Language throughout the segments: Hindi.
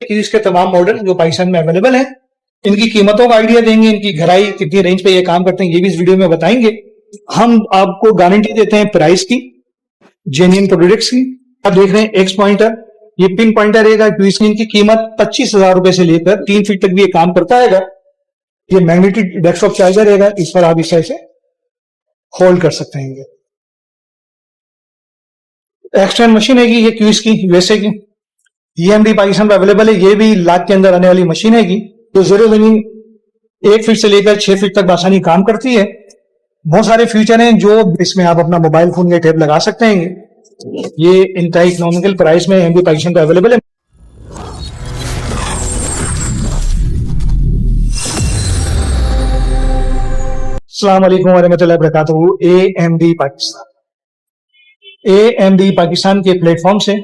कि इसके तमाम मॉडल जो पाकिस्तान में अवेलेबल है, इनकी कीमतों का आइडिया देंगे, इनकी घराई कितनी रेंज पे ये काम करते हैं ये भी इस वीडियो में बताएंगे। हम आपको गारंटी देते हैं प्राइस की, जेन्युइन प्रोडक्ट्स की। आप देख रहे हैं एक्स पॉइंटर, ये पिन पॉइंटर रहेगा। इनकी कीमत 25,000 रुपए से लेकर 3 फीट तक भी ये काम करता है। ये मैग्नेटिक डेस्कटॉप चार्जर रहेगा, इस पर आप इस तरह से होल्ड कर सकते हैं। एक्सटर्नल मशीन हैगी ये क्यूइस की, यूएसए की। EMD पाकिस्तान में अवेलेबल है। ये भी लाख के अंदर आने वाली मशीन हैगी, तो जीरो जमीन 1 फीट से लेकर 6 फीट तक आसानी काम करती है। बहुत सारे फीचर हैं जो इसमें आप अपना मोबाइल फोन या टैब लगा सकते हैं। ये इंतहाई इकोनॉमिकल प्राइस में EMD पाकिस्तान में अवेलेबल है। अस्सलाम वालेकुम वरहमतुल्लाहि वबरकातुहू। AMD पाकिस्तान, AMD पाकिस्तान के प्लेटफॉर्म से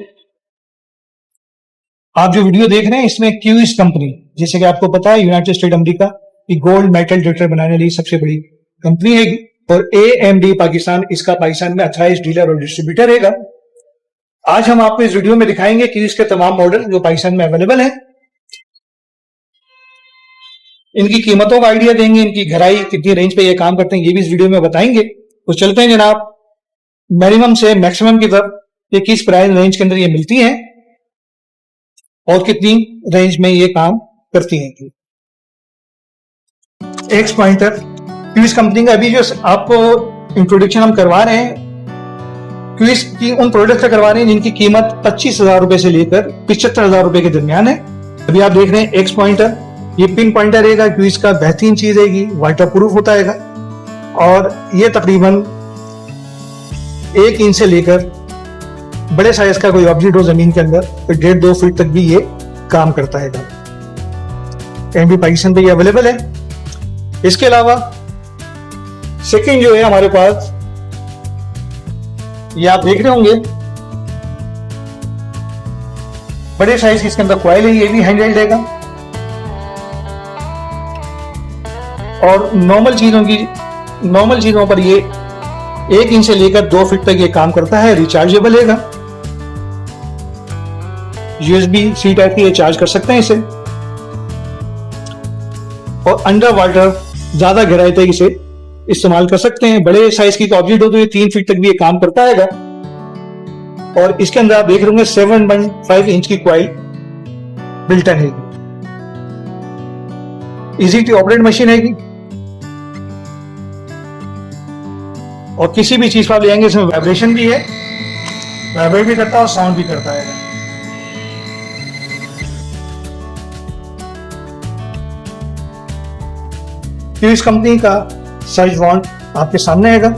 आप जो वीडियो देख रहे हैं, इसमें क्यूइस कंपनी, जैसे कि आपको पता है यूनाइटेड स्टेट अमेरिका की गोल्ड मेटल डिटेक्टर बनाने वाली सबसे बड़ी कंपनी है, और AMD पाकिस्तान इसका पाकिस्तान में 28 डीलर और डिस्ट्रीब्यूटर है। आज हम आपको इस वीडियो में दिखाएंगे कि इसके तमाम मॉडल जो पाकिस्तान में अवेलेबल है, इनकी कीमतों का आइडिया देंगे, इनकी घराई कितनी रेंज पे ये काम करते हैं ये भी इस वीडियो में बताएंगे। तो चलते हैं जनाब मिनिमम से मैक्सिमम की तरफ, ये किस प्राइस रेंज के अंदर ये मिलती हैं और कितनी रेंज में ये काम करती हैं। एक्स पॉइंटर क्यूइस कंपनी का अभी जो आपको इंट्रोडक्शन हम करवा रहे हैं, क्यूइस की उन प्रोडक्ट का करवा रहे हैं जिनकी कीमत 25,000 रुपए से लेकर 75,000 रुपए के दरमियान है। अभी आप देख रहे हैं एक्स पॉइंटर, ये पिन पॉइंटर रहेगा, क्यूइस का बेहतरीन चीज है, वाटर प्रूफ होता है और ये तकरीबन 1 इंच से लेकर बड़े साइज का कोई ऑब्जेक्ट हो जमीन के अंदर तो 1.5-2 फीट तक भी ये काम करता है। AMD पाकिस्तान पे ये अवेलेबल है। इसके अलावा सेकंड जो है हमारे पास, ये आप देख रहे होंगे बड़े साइज की इसके अंदर कॉइल है, ये भी हैंड हेल्ड रहेगा और नॉर्मल चीजों पर ये 1 इंच से लेकर 2 फीट तक ये काम करता है। रिचार्जेबल है, USB-C टाइप की ये चार्ज कर सकते हैं इसे, और अंडर वाटर ज्यादा गहराई तक इसे इस्तेमाल कर सकते हैं। बड़े साइज की ऑब्जेक्ट हो तो ये 3 फीट तक भी ये काम करता है। और इसके अंदर आप देख रहे होंगे 7.5 इंच की कॉइल बिल्टन है। इजी टू ऑपरेट मशीन है और किसी भी चीज पर आप ले जाएंगे इसमें वाइब्रेशन भी है, वाइब्रेट भी करता है और साउंड भी करता है। क्यूइस कंपनी का सर्च वॉन्ट आपके सामने है,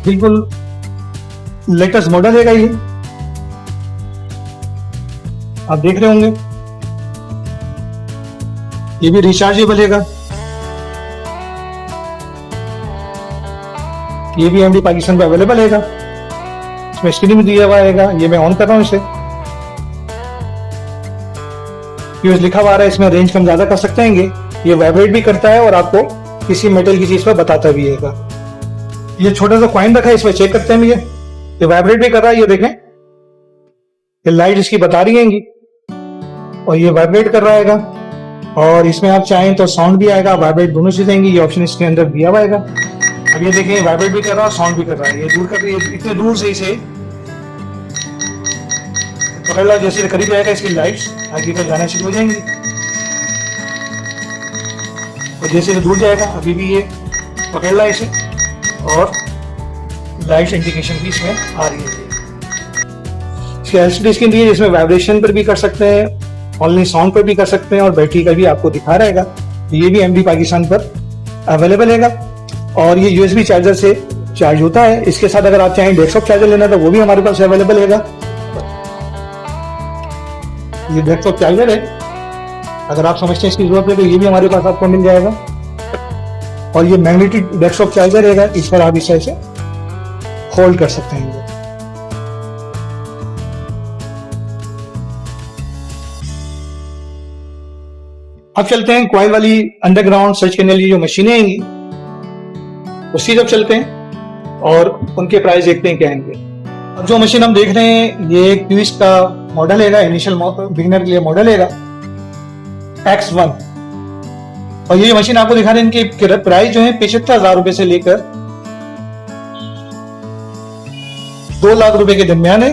बिल्कुल लेटेस्ट मॉडल है ये, आप देख रहे होंगे। ये भी रिचार्जेबल है, ये भी AMD पाकिस्तान पे अवेलेबल है। इसमें स्क्रीन भी दिया हुआ है, ये मैं ऑन कर रहा हूं इसे, क्यूइस लिखा हुआ है, इसमें रेंज कम ज्यादा कर सकते हैं। ये वाइब्रेट भी करता है और आपको किसी मेटल की चीज पर बताता भी है। ये छोटा सा कॉइन रखा है, इसमें चेक करते हैं। ये वाइब्रेट भी कर रहा है, ये देखें, ये लाइट इसकी बता रही है और ये वाइब्रेट कर रहा है। और इसमें आप चाहें तो साउंड भी आएगा, वाइब्रेट दोनों चीजें आएंगी। ये ऑप्शन इसके अंदर दिया हुआ है। अब ये देखें, वाइब्रेट भी कर रहा है, साउंड भी कर रहा है। ये दूर कर, इतने दूर से इसे पकड़ ला, जैसे करीब आएगा इसकी लाइट्स आगे तक जाना शुरू हो जाएंगी और जैसे दूर जाएगा अभी भी ये पकड़ ला इसे और लाइट इंडिकेशन भी इसमें आ रही है। इसकी LCD स्क्रीन दी है, जिसमें वाइब्रेशन पर भी कर सकते हैं, ऑनलाइन साउंड पर भी कर सकते हैं और बैटरी का भी आपको दिखा रहेगा। ये भी AMD पाकिस्तान पर अवेलेबल है और ये USB चार्जर से चार्ज होता है। इसके साथ अगर आप चाहें डेस्कटॉप चार्जर लेना तो वो भी हमारे पास अवेलेबल है। ये डेस्कटॉप चार्जर है, अगर आप समझते हैं इसकी जरूरत है तो ये भी हमारे पास आपको मिल जाएगा। और ये मैग्नेटिक डेस्कटॉप चार्जर रहेगा, इस पर आप इस तरह से होल्ड कर सकते हैं। अब चलते हैं कॉइल वाली अंडरग्राउंड सर्च करने वाली जो मशीनें आएंगी उसी तरफ चलते हैं और उनके प्राइस देखते हैं क्या आएंगे। अब जो मशीन हम देख रहे हैं ये क्यूइस का मॉडल हैगा, इनिशियल बिगिनर के लिए मॉडल हैगा X1। और ये मशीन आपको दिखा रहे हैं, इनकी प्राइस जो है 75,000 रुपए से लेकर 2 लाख रुपए के दरमियान है।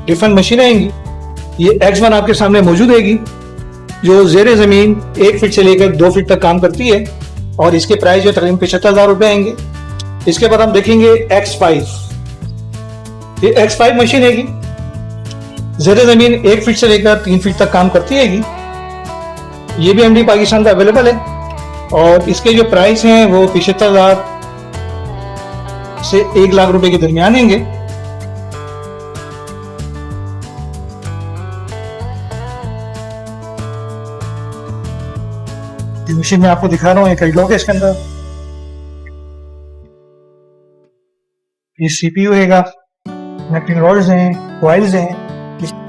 डिफरेंट मशीन आएंगी। ये X1 आपके सामने मौजूद हैगी, जो जेर जमीन 1 फीट से लेकर 2 फीट तक काम करती है, और इसके प्राइस जो तकरीबन 75,000 रुपए आएंगे। इसके बाद हम देखेंगे X5। ये X5 मशीन हैगी, जेर जमीन 1 फीट से लेकर 3 फीट तक काम करती हैगी। ये भी एमडी पाकिस्तान का अवेलेबल है, और इसके जो प्राइस हैं वो 75,000 से 1 लाख रुपए के दरमियान होंगे। ये मशीन में आपको दिखा रहा हूँ, एक लॉक है इसके अंदर। ये सीपीयू हैगा, कनेक्टिंग रॉड्स हैं, कॉइल्स हैं।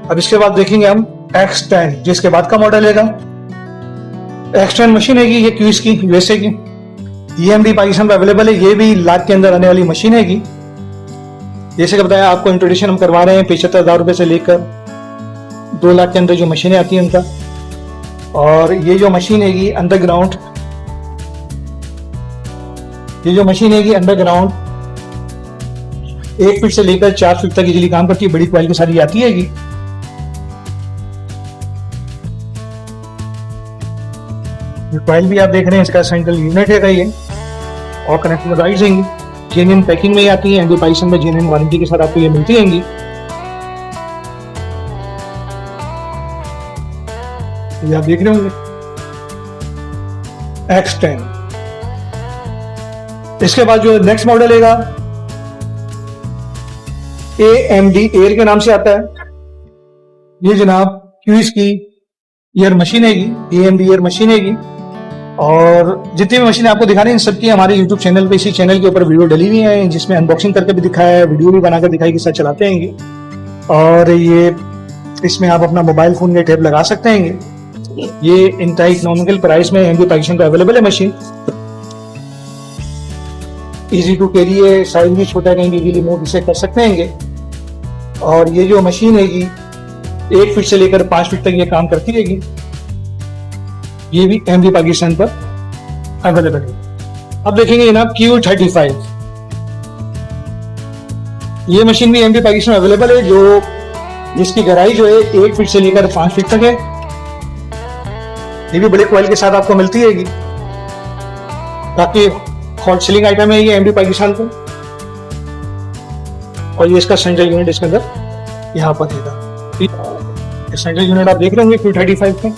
अब इसके बाद देखेंगे हम X10, जिसके बाद का मॉडल हैगा। X10 मशीन हैगी, ये क्यूइस की, यूएसए की। ये एमडी पाकिस्तान में अवेलेबल है। ये भी लाख के अंदर आने वाली मशीन हैगी। जैसे कि बताया आपको, इंट्रोडक्शन हम करवा रहे हैं 75,000 रुपए से लेकर 2 लाख के अंदर जो मशीनें आती हैं उनका। और ये जो मशीन हैगी अंडरग्राउंड, ये जो मशीन हैगी अंडरग्राउंड 1 फीट से लेकर 4 फीट तक इजीली काम करती है। बड़ी क्वालिटी के साथ ये आती हैगी। कॉइल भी आप देख रहे हैं, इसका सेंट्रल यूनिट है ये, और कनेक्टिंग राइड्स हैं। जेन्युइन पैकिंग में ही आती है, एमडी पाकिस्तान में जेन्युइन वारंटी के साथ आपको ये मिलती हैंगी। ये आप देख रहे होंगे X10। इसके बाद जो नेक्स्ट मॉडल हैगा AMD एयर के नाम से आता है। ये जनाब क्यूइस की एयर मशीन हैगी, AMD एयर मशीन हैगी। और जितनी भी मशीनें आपको दिखा रहे हैं, इन सबकी हमारे YouTube चैनल पे, इसी चैनल के ऊपर वीडियो डली हुई है, जिसमें अनबॉक्सिंग करके भी दिखाया है, वीडियो भी बनाकर दिखाई किस तरह चलाते हैं। और ये इसमें आप अपना मोबाइल फोन के टैब लगा सकते हैं। ये इंतहाई इकोनॉमिकल प्राइस में एमडी पाकिस्तान का अवेलेबल है मशीन। इजी टू कैरी है, साइज भी छोटा, कहीं भी रिमोट इसे कर सकते हैं। और ये जो मशीन हैगी 1 फीट से लेकर 5 फीट तक ये काम करती रहेगी। ये भी एमडी पाकिस्तान पर अवेलेबल है। अब देखेंगे जनाब Q35। ये मशीन भी एमडी पाकिस्तान अवेलेबल है, जो जिसकी गहराई जो है 1 फीट से लेकर 5 फीट तक है। ये भी बड़े क्वालिटी के साथ आपको मिलती हैगी। काफी हॉट सेलिंग आइटम है ये एमडी पाकिस्तान को। और ये इसका सेंट्रल यूनिट इसके अंदर यहाँ पर देगा। सेंट्रल यूनिट आप देख रहे होंगे Q35 में।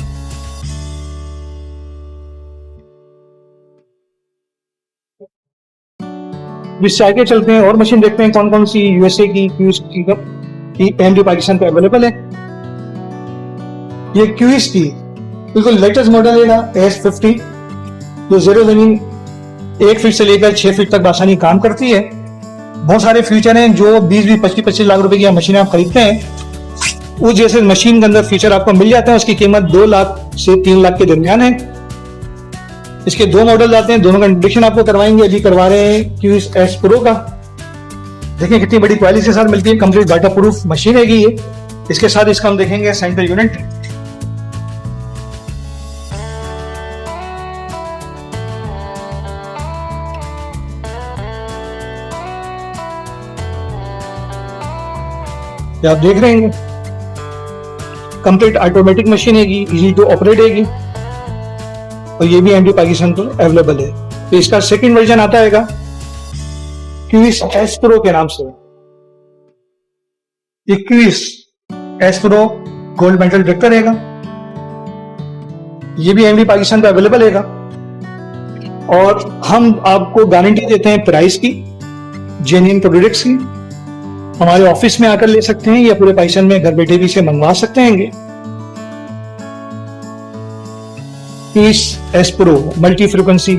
इससे आगे चलते हैं और मशीन देखते हैं कौन कौन सी यूएसए की क्यूइस की एमडी पाकिस्तान पे अवेलेबल है। ये क्यूइस की बिल्कुल लेटेस्ट मॉडल है S50, जो जीरो जमीन 1 फीट से लेकर 6 फीट तक आसानी काम करती है। बहुत सारे फीचर हैं, जो 20-20, 25-25 लाख रुपए की मशीन आप खरीदते हैं, उस जैसे मशीन के अंदर फीचर आपको मिल जाते हैं। उसकी कीमत 2 लाख से 3 लाख के दरमियान है। इसके 2 मॉडल आते हैं, दोनों का इंट्रोडक्शन आपको करवाएंगे। अभी करवा रहे हैं क्यूइस S Pro का। देखिए कितनी बड़ी क्वालिटी के साथ मिलती है, कंप्लीट वाटर प्रूफ मशीन है ये। इसके साथ इसका हम देखेंगे सेंट्रल यूनिट। आप देख रहे हैं कंप्लीट ऑटोमेटिक मशीन हैगी, इजी टू ऑपरेट हैगी। और ये भी एमडी पाकिस्तान पर अवेलेबल है। तो इसका सेकंड वर्जन आता है क्यूइस S Pro के नाम से। ये क्यूइस S Pro gold metal detector हैगा। ये भी एमडी पाकिस्तान पर अवेलेबल हैगा। और हम आपको गारंटी देते हैं प्राइस की, जेन्युइन प्रोडक्ट्स की। हमारे ऑफिस में आकर ले सकते हैं, या पूरे पाकिस्तान में घर बैठे भी इसे मंगवा सकते हैं। क्यूइस S Pro multi frequency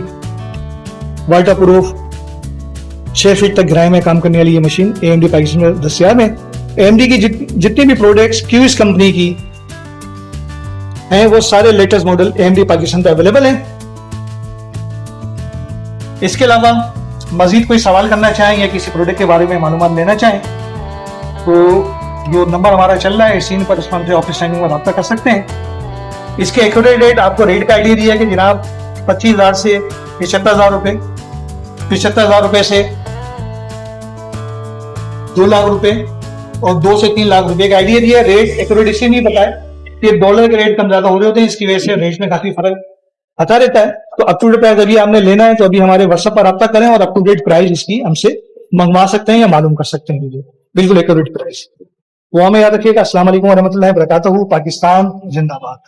water proof 6 feet तक गहराई में काम करने वाली ये मशीन AMD पाकिस्तान में दस्तयाब है। AMD की जितनी भी प्रोडक्ट्स क्यूइस कंपनी की हैं, वो सारे लेटेस्ट मॉडल AMD पाकिस्तान पे अवेलेबल हैं। इसके अलावा मजीद कोई सवाल करना चाहें या किसी प्रोडक्ट के बारे में मालूमात लेना चाहें, तो जो नंबर हमारा चल रहा है स्क्रीन पर, उसमें हमसे ऑफिस टाइमिंग में रब्ता कर सकते हैं। इसके एक्यूरेट रेट आपको रेट का आइडिया दिया है कि जनाब 25,000 से 75,000 रुपए, 75,000 रुपए से 2 लाख रुपए और 2 से 3 लाख रुपए का आइडिया दिया। रेट एक्यूरेट इसलिए नहीं बताया कि डॉलर के रेट कम ज्यादा हो रहे होते हैं, इसकी वजह से रेट में काफी फर्क आता रहता है। तो अप टू डेट प्राइस अभी आपने लेना है तो अभी हमारे व्हाट्सएप पर रब्ता करें और अप टू डेट प्राइस इसकी हमसे मंगवा सकते हैं या मालूम कर सकते हैं, बिल्कुल एक्यूरेट प्राइस। वो हमें याद रखिएगा। अस्सलाम वालेकुम वरहमतुल्लाहि वबरकातुहू। पाकिस्तान जिंदाबाद।